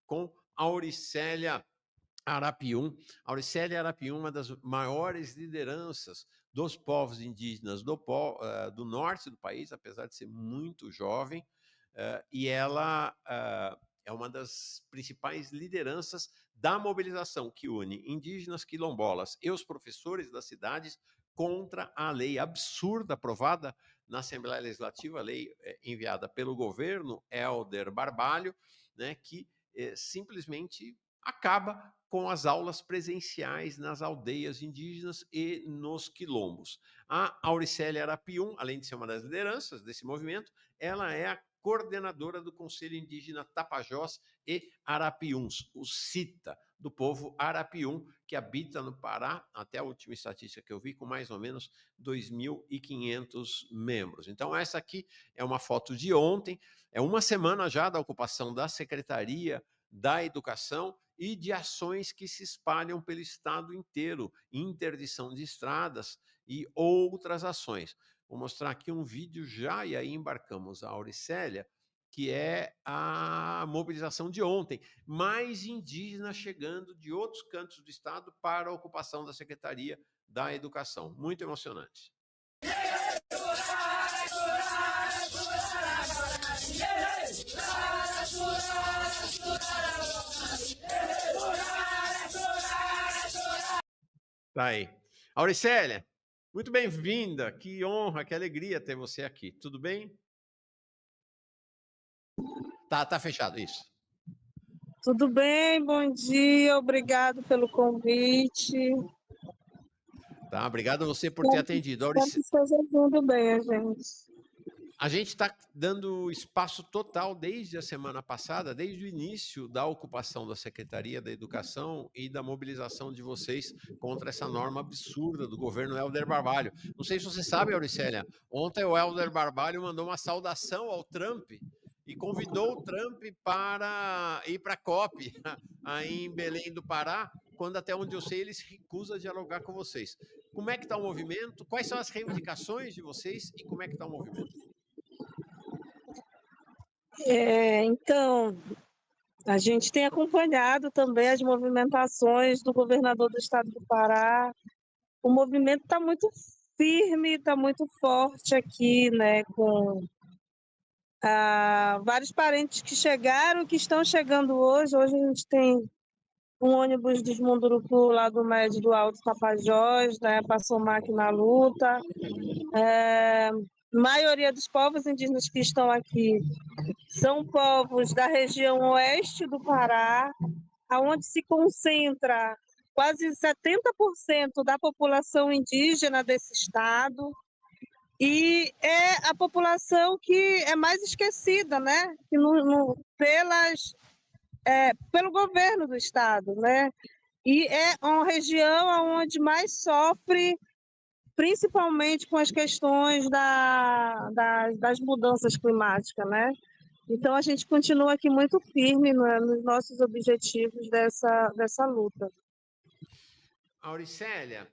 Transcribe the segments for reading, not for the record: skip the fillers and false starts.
com Auricélia Arapiun. Auricélia Arapiun, uma das maiores lideranças dos povos indígenas do norte do país, apesar de ser muito jovem, e ela é uma das principais lideranças da mobilização que une indígenas, quilombolas e os professores das cidades contra a lei absurda aprovada na Assembleia Legislativa, a lei enviada pelo governo Helder Barbalho, né, que simplesmente acaba com as aulas presenciais nas aldeias indígenas e nos quilombos. A Auricélia Arapiun, além de ser uma das lideranças desse movimento, ela é a coordenadora do Conselho Indígena Tapajós e Arapiuns, o CITA, do povo Arapiun, que habita no Pará, até a última estatística que eu vi, com mais ou menos 2.500 membros. Então, essa aqui é uma foto de ontem, é uma semana já da ocupação da Secretaria da Educação e de ações que se espalham pelo estado inteiro, interdição de estradas e outras ações. Vou mostrar aqui um vídeo já, e aí embarcamos a Auricélia, que é a mobilização de ontem. Mais indígenas chegando de outros cantos do estado para a ocupação da Secretaria da Educação. Muito emocionante. Tá aí. Auricélia, muito bem-vinda. Que honra, que alegria ter você aqui. Tudo bem? Tá fechado, isso. Tudo bem, bom dia, obrigado pelo convite. Tá, obrigado a você por ter atendido. Espero que esteja indo bem, a gente. A gente está dando espaço total desde a semana passada, desde o início da ocupação da Secretaria da Educação e da mobilização de vocês contra essa norma absurda do governo Helder Barbalho. Não sei se você sabe, Auricélia, ontem o Helder Barbalho mandou uma saudação ao Trump e convidou o Trump para ir para a COP, aí em Belém do Pará, quando, até onde eu sei, ele se recusa a dialogar com vocês. Como é que está o movimento? Quais são as reivindicações de vocês e como é que está o movimento? Então, a gente tem acompanhado também as movimentações do governador do estado do Pará. O movimento está muito firme, está muito forte aqui, né, com vários parentes que chegaram, que estão chegando hoje. Hoje a gente tem um ônibus dos Munduruku lá do Médio do Alto Tapajós, né, para somar aqui na luta. Maioria dos povos indígenas que estão aqui são povos da região oeste do Pará, onde se concentra quase 70% da população indígena desse estado, e é a população que é mais esquecida, né? Que pelo governo do estado, né? E é uma região onde mais sofre, principalmente com as questões das mudanças climáticas, né? Então, a gente continua aqui muito firme, né, nos nossos objetivos dessa luta. Auricélia,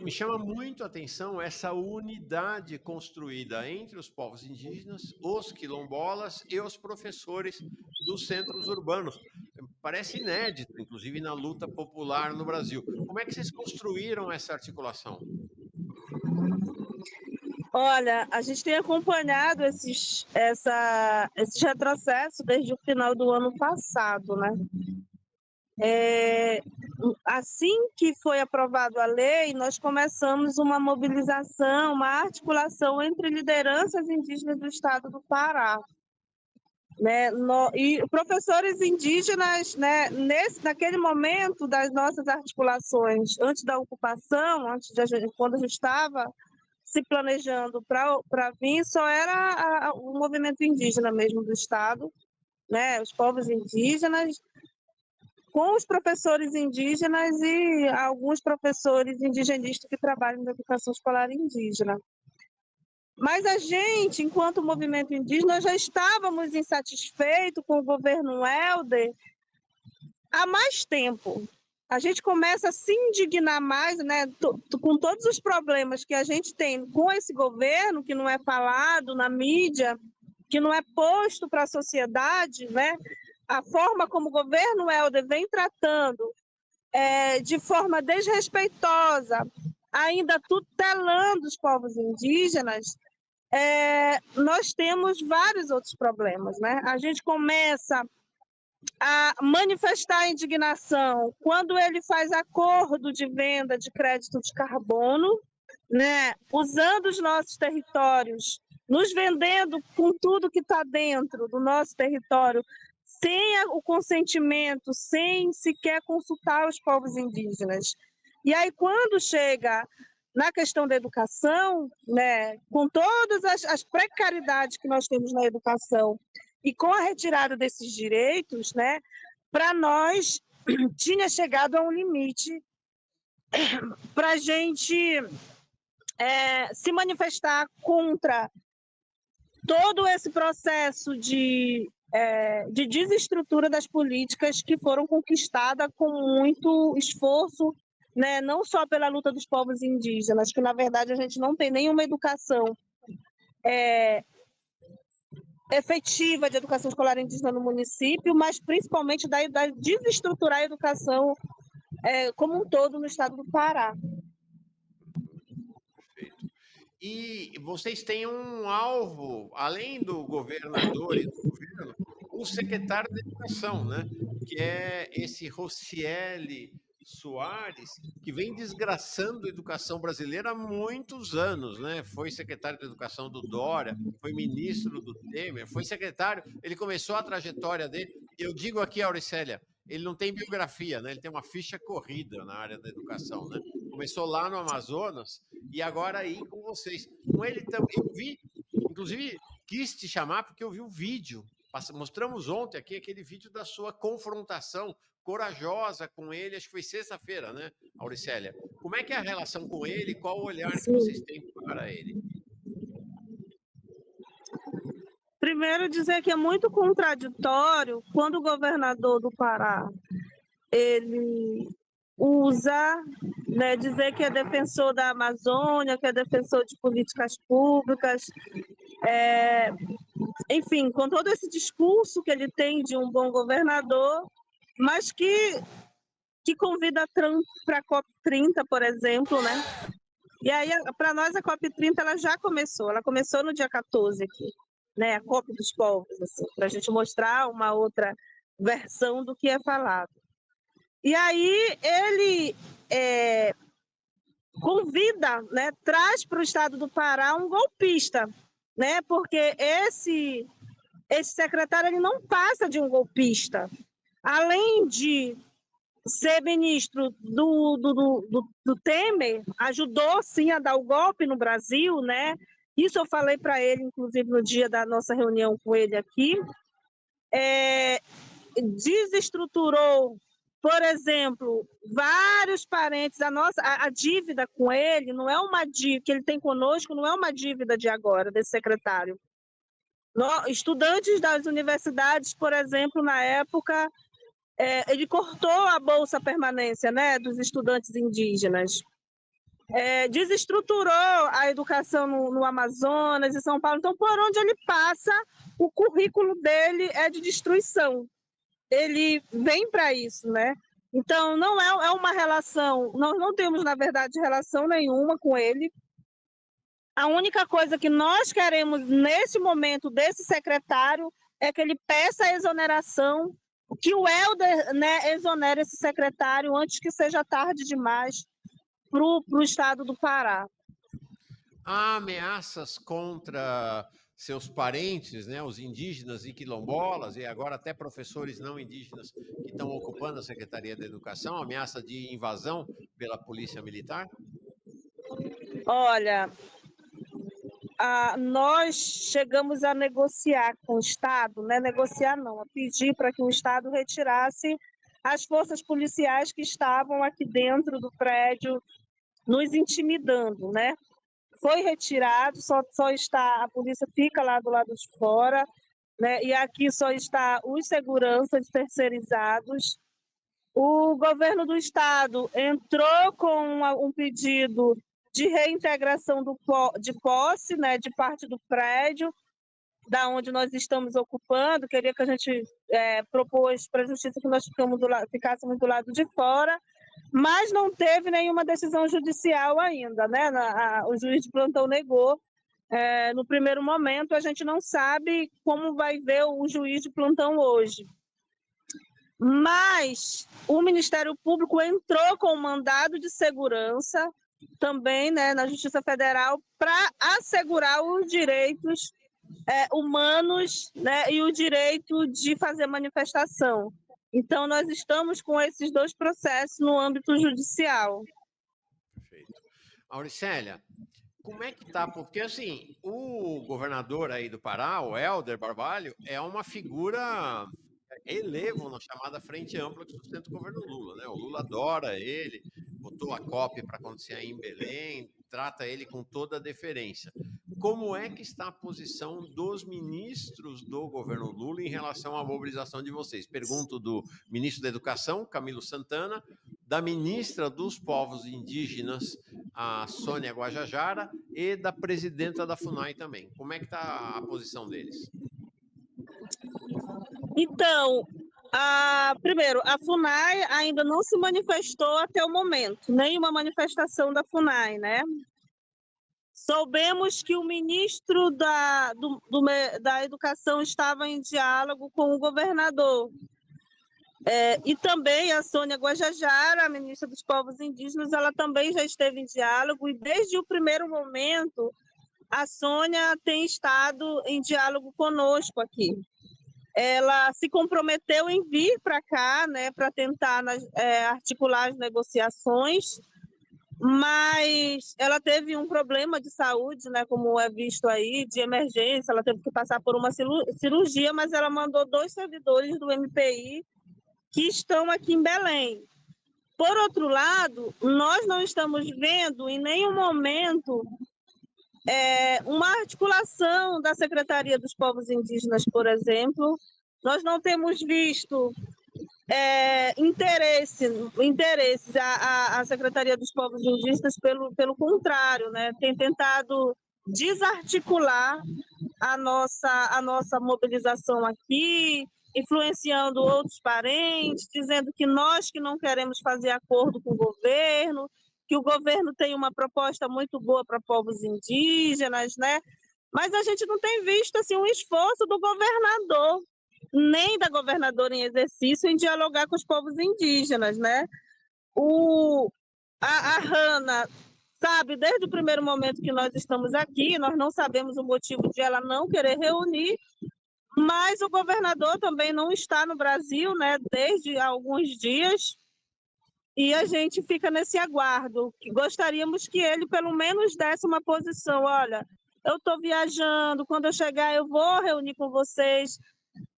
me chama muito a atenção essa unidade construída entre os povos indígenas, os quilombolas e os professores dos centros urbanos. Parece inédito, inclusive na luta popular no Brasil. Como é que vocês construíram essa articulação? Olha, a gente tem acompanhado esses retrocessos desde o final do ano passado, né? Assim que foi aprovada a lei, nós começamos uma mobilização, uma articulação entre lideranças indígenas do estado do Pará. Né, e professores indígenas, né, naquele momento das nossas articulações, antes da ocupação, quando a gente estava se planejando para vir, só era o movimento indígena mesmo do estado, né, os povos indígenas, com os professores indígenas e alguns professores indigenistas que trabalham na educação escolar indígena. Mas a gente, enquanto movimento indígena, já estávamos insatisfeitos com o governo Helder há mais tempo. A gente começa a se indignar mais, né, com todos os problemas que a gente tem com esse governo, que não é falado na mídia, que não é posto para a sociedade, né? a forma como o governo Helder vem tratando de forma desrespeitosa, ainda tutelando os povos indígenas, nós temos vários outros problemas, né? A gente começa a manifestar a indignação quando ele faz acordo de venda de crédito de carbono, né? Usando os nossos territórios, nos vendendo com tudo que está dentro do nosso território, sem o consentimento, sem sequer consultar os povos indígenas. E aí, quando chega na questão da educação, né, com todas as precariedades que nós temos na educação e com a retirada desses direitos, né, para nós tinha chegado a um limite para a gente se manifestar contra todo esse processo de desestrutura das políticas que foram conquistadas com muito esforço, né, não só pela luta dos povos indígenas, que na verdade a gente não tem nenhuma educação efetiva de educação escolar indígena no município, mas principalmente da desestruturar a educação como um todo no estado do Pará. Perfeito. E vocês têm um alvo, além do governador e do governo, o secretário da Educação, né? Que é esse Rocieli Soares, que vem desgraçando a educação brasileira há muitos anos, né? Foi secretário da Educação do Dória, foi ministro do Temer, foi secretário. Ele começou a trajetória dele. Eu digo aqui, Auricélia, ele não tem biografia, né? Ele tem uma ficha corrida na área da educação, né? Começou lá no Amazonas e agora aí com vocês. Com ele também, eu vi, inclusive quis te chamar porque eu vi o vídeo. Mostramos ontem aqui aquele vídeo da sua confrontação corajosa com ele, acho que foi sexta-feira, né, Auricélia? Como é que é a relação com ele? Qual o olhar que vocês Sim. têm para ele? Primeiro, dizer que é muito contraditório quando o governador do Pará ele usa, né, dizer que é defensor da Amazônia, que é defensor de políticas públicas, enfim, com todo esse discurso que ele tem de um bom governador, mas que convida Trump para a COP30, por exemplo, né? E aí, para nós, a COP30 ela começou no dia 14 aqui, né? A COP dos povos, assim, para a gente mostrar uma outra versão do que é falado. E aí ele convida, né, traz para o estado do Pará um golpista, né? Porque esse secretário ele não passa de um golpista. Além de ser ministro do Temer, ajudou sim a dar o golpe no Brasil, né? Isso eu falei para ele, inclusive, no dia da nossa reunião com ele aqui. Desestruturou, por exemplo, vários parentes. A dívida com ele não é uma dívida que ele tem conosco, não é uma dívida de agora, desse secretário. Estudantes das universidades, por exemplo, na época, ele cortou a bolsa permanência, né, dos estudantes indígenas. Desestruturou a educação no Amazonas e São Paulo. Então, por onde ele passa, o currículo dele é de destruição. Ele vem para isso, né? Então, não é uma relação, nós não temos, na verdade, relação nenhuma com ele. A única coisa que nós queremos, nesse momento, desse secretário, é que ele peça a exoneração, que o Helder, né, exonere esse secretário antes que seja tarde demais para o estado do Pará. Há ameaças contra seus parentes, né, os indígenas e quilombolas, e agora até professores não indígenas que estão ocupando a Secretaria da Educação, ameaça de invasão pela Polícia Militar? Olha, nós chegamos a negociar com o Estado, né? Negociar não, a pedir para que o Estado retirasse as forças policiais que estavam aqui dentro do prédio nos intimidando, né? Foi retirado, só está, a polícia fica lá do lado de fora, né? E aqui só está os seguranças terceirizados. O governo do estado entrou com um pedido de reintegração de posse, né, de parte do prédio, da onde nós estamos ocupando, queria que a gente propôs para a justiça que nós ficássemos do lado de fora, mas não teve nenhuma decisão judicial ainda, né? O juiz de plantão negou. No primeiro momento, a gente não sabe como vai ver o juiz de plantão hoje. Mas o Ministério Público entrou com um mandado de segurança também, né, na Justiça Federal para assegurar os direitos humanos, né, e o direito de fazer manifestação. Então, nós estamos com esses dois processos no âmbito judicial. Perfeito. Auricélia, como é que tá? Porque, assim, o governador aí do Pará, o Helder Barbalho, é uma figura elevo na chamada Frente Ampla que sustenta o governo Lula, né? O Lula adora ele, botou a COP para acontecer aí em Belém, trata ele com toda a deferência. Como é que está a posição dos ministros do governo Lula em relação à mobilização de vocês? Pergunto do ministro da Educação, Camilo Santana, da ministra dos Povos Indígenas, a Sônia Guajajara, e da presidenta da FUNAI também. Como é que está a posição deles? Então, primeiro, a FUNAI ainda não se manifestou até o momento, nenhuma manifestação da FUNAI, né? Soubemos que o ministro da Educação estava em diálogo com o governador. E também a Sônia Guajajara, a ministra dos Povos Indígenas, ela também já esteve em diálogo, e desde o primeiro momento, a Sônia tem estado em diálogo conosco aqui. Ela se comprometeu em vir para cá, né, para tentar articular as negociações, mas ela teve um problema de saúde, né, como é visto aí, de emergência, ela teve que passar por uma cirurgia, mas ela mandou 2 servidores do MPI que estão aqui em Belém. Por outro lado, nós não estamos vendo em nenhum momento uma articulação da Secretaria dos Povos Indígenas, por exemplo. Nós não temos visto interesses. A Secretaria dos Povos Indígenas, pelo contrário, né, tem tentado desarticular a nossa mobilização aqui, influenciando outros parentes, dizendo que nós que não queremos fazer acordo com o governo, que o governo tem uma proposta muito boa para povos indígenas, né? Mas a gente não tem visto assim, um esforço do governador, nem da governadora em exercício, em dialogar com os povos indígenas, né? A Hanna, sabe, desde o primeiro momento que nós estamos aqui, nós não sabemos o motivo de ela não querer reunir, mas o governador também não está no Brasil, né, desde alguns dias, e a gente fica nesse aguardo. Gostaríamos que ele pelo menos desse uma posição, olha, eu estou viajando, quando eu chegar eu vou reunir com vocês,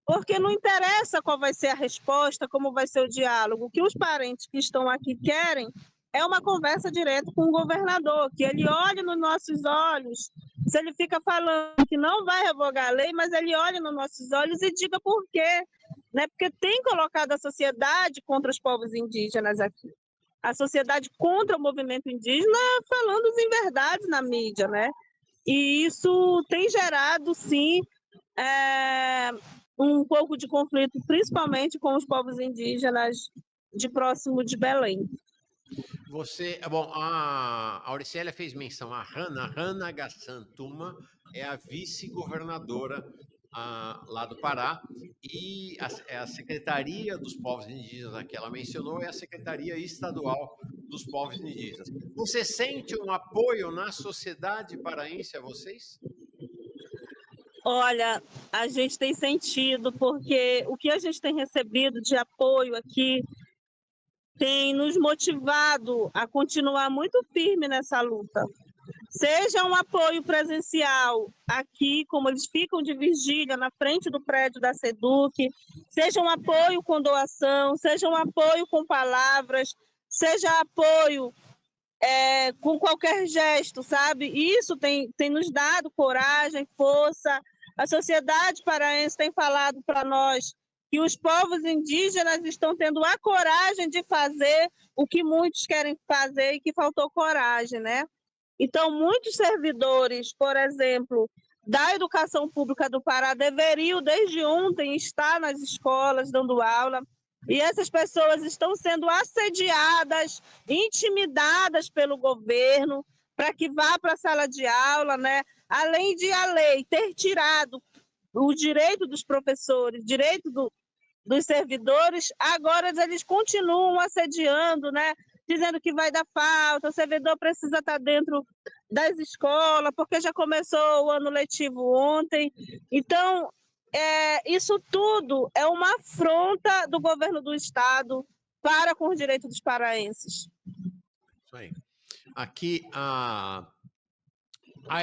porque não interessa qual vai ser a resposta, como vai ser o diálogo. O que os parentes que estão aqui querem é uma conversa direta com o governador, que ele olhe nos nossos olhos. Se ele fica falando que não vai revogar a lei, mas ele olhe nos nossos olhos e diga por quê. Né? Porque tem colocado a sociedade contra os povos indígenas aqui. A sociedade contra o movimento indígena falando as inverdades na mídia, né? E isso tem gerado, sim, um pouco de conflito, principalmente com os povos indígenas de próximo de Belém. A Auricélia fez menção a Hanna Gassantuma, é a vice-governadora lá do Pará, e a Secretaria dos Povos Indígenas que ela mencionou é a Secretaria Estadual dos Povos Indígenas. Você sente um apoio na sociedade paraense a vocês? Olha, a gente tem sentido, porque o que a gente tem recebido de apoio aqui tem nos motivado a continuar muito firme nessa luta. Seja um apoio presencial aqui, como eles ficam de vigília na frente do prédio da SEDUC, seja um apoio com doação, seja um apoio com palavras, seja apoio com qualquer gesto, sabe? Isso tem nos dado coragem, força. A sociedade paraense tem falado para nós que os povos indígenas estão tendo a coragem de fazer o que muitos querem fazer e que faltou coragem, né? Então, muitos servidores, por exemplo, da educação pública do Pará deveriam, desde ontem, estar nas escolas dando aula. E essas pessoas estão sendo assediadas, intimidadas pelo governo para que vá para a sala de aula, né? Além de a lei ter tirado o direito dos professores, direito dos servidores, agora eles continuam assediando, né? Dizendo que vai dar falta, o servidor precisa estar dentro das escolas, porque já começou o ano letivo ontem. Então, isso tudo é uma afronta do governo do Estado para com os direitos dos paraenses. Isso aí. Aqui, a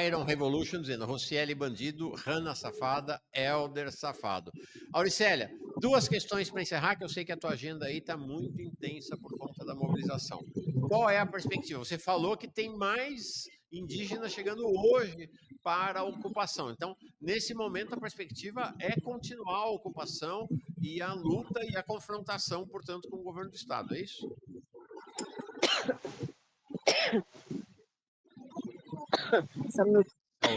Iron Revolution dizendo Rocieli bandido, Hanna safada, Elder safado. Auricélia, duas questões para encerrar, que eu sei que a tua agenda aí está muito intensa por conta da mobilização. Qual é a perspectiva? Você falou que tem mais indígenas chegando hoje para a ocupação. Então, nesse momento, a perspectiva é continuar a ocupação e a luta e a confrontação, portanto, com o governo do Estado, é isso?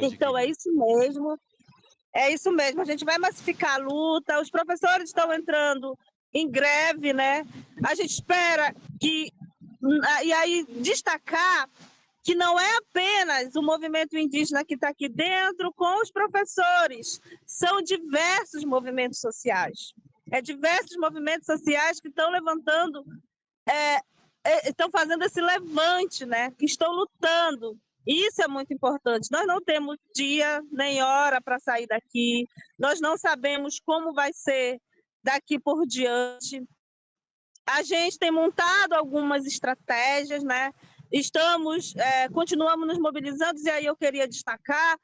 Então, é isso mesmo. É isso mesmo, a gente vai massificar a luta, os professores estão entrando em greve, né? A gente espera que. E aí, destacar que não é apenas o movimento indígena que está aqui dentro com os professores, são diversos movimentos sociais. Diversos movimentos sociais que estão levantando, estão fazendo esse levante, né? Que estão lutando. Isso é muito importante. Nós não temos dia nem hora para sair daqui, nós não sabemos como vai ser daqui por diante. A gente tem montado algumas estratégias, né? Continuamos nos mobilizando, e aí eu queria destacar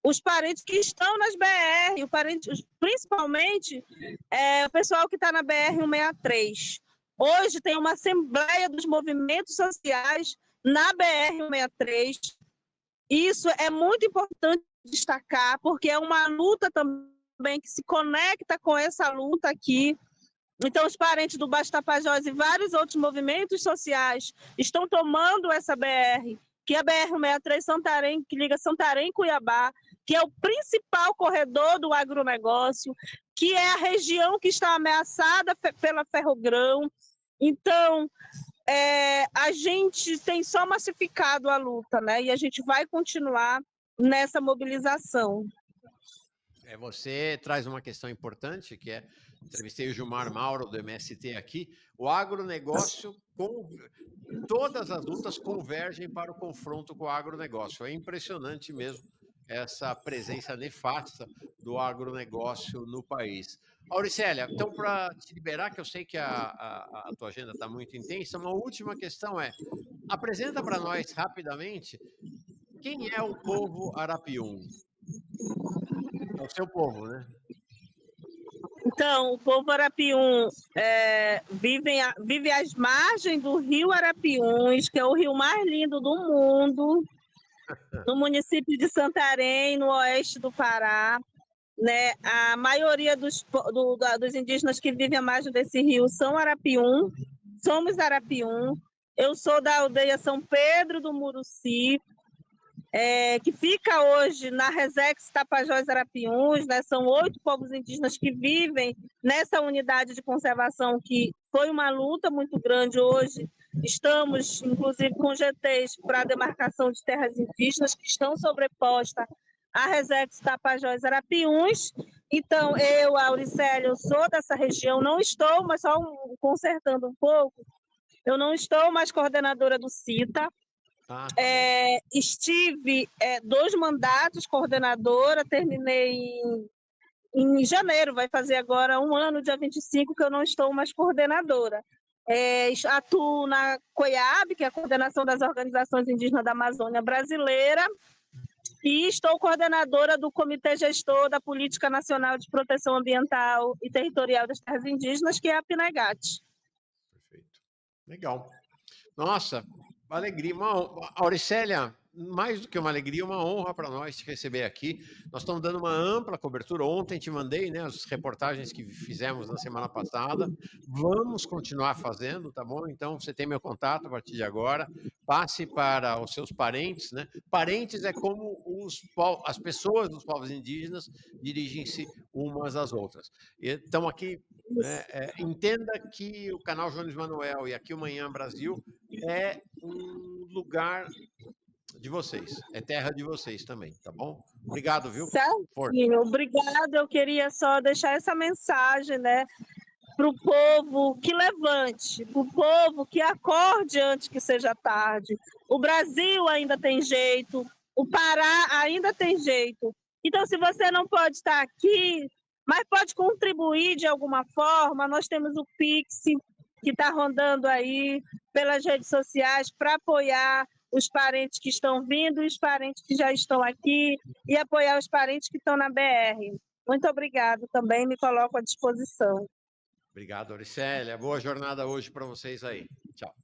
os parentes que estão nas BR, principalmente o pessoal que está na BR-163. Hoje tem uma assembleia dos movimentos sociais na BR-163. Isso é muito importante destacar, porque é uma luta também que se conecta com essa luta aqui. Então, os parentes do Baixo Tapajós e vários outros movimentos sociais estão tomando essa BR, que é a BR-163 Santarém, que liga Santarém e Cuiabá, que é o principal corredor do agronegócio, que é a região que está ameaçada pela Ferrogrão. Então, a gente tem só massificado a luta, né? E a gente vai continuar nessa mobilização. Você traz uma questão importante, que é, entrevistei o Gilmar Mauro, do MST aqui, o agronegócio, todas as lutas convergem para o confronto com o agronegócio. É impressionante mesmo essa presença nefasta do agronegócio no país. Auricélia, então, para te liberar, que eu sei que a tua agenda está muito intensa, uma última questão apresenta para nós rapidamente quem é o povo Arapiuns. É o seu povo, né? Então, o povo Arapiuns vive às margens do rio Arapiuns, que é o rio mais lindo do mundo, no município de Santarém, no oeste do Pará. Né? A maioria dos indígenas que vivem à margem desse rio são Arapiuns, somos Arapiuns. Eu sou da aldeia São Pedro do Muruci, que fica hoje na Resex Tapajós Arapiuns, né? São 8 povos indígenas que vivem nessa unidade de conservação, que foi uma luta muito grande hoje. Estamos, inclusive, com GTs para a demarcação de terras indígenas, que estão sobrepostas à Resex Tapajós Arapiuns. Então, eu, Auricélia, eu sou dessa região, não estou, mas só consertando um pouco, eu não estou mais coordenadora do CITA. Estive 2 mandatos coordenadora, terminei em janeiro, vai fazer agora 1 ano, dia 25, que eu não estou mais coordenadora. Atuo na COIAB, que é a Coordenação das Organizações Indígenas da Amazônia Brasileira, e estou coordenadora do Comitê Gestor da Política Nacional de Proteção Ambiental e Territorial das Terras Indígenas, que é a PNAGAT. Perfeito. Legal. Nossa, alegria. Auricélia, mais do que uma alegria, uma honra para nós te receber aqui. Nós estamos dando uma ampla cobertura. Ontem te mandei, né, as reportagens que fizemos na semana passada. Vamos continuar fazendo, tá bom? Então, você tem meu contato a partir de agora. Passe para os seus parentes, né? Parentes é como as pessoas dos povos indígenas dirigem-se umas às outras. Então, aqui, né, entenda que o canal Jones Manuel e aqui o Manhã Brasil é um lugar de vocês, é terra de vocês também, tá bom? Obrigado, viu? Força. Certinho, obrigada. Eu queria só deixar essa mensagem, né, para o povo que levante, para o povo que acorde antes que seja tarde. O Brasil ainda tem jeito, o Pará ainda tem jeito. Então, se você não pode estar aqui, mas pode contribuir de alguma forma, nós temos o Pix, que está rondando aí pelas redes sociais, para apoiar os parentes que estão vindo e os parentes que já estão aqui, e apoiar os parentes que estão na BR. Muito obrigado também, me coloco à disposição. Obrigado, Auricélia. Boa jornada hoje para vocês aí. Tchau.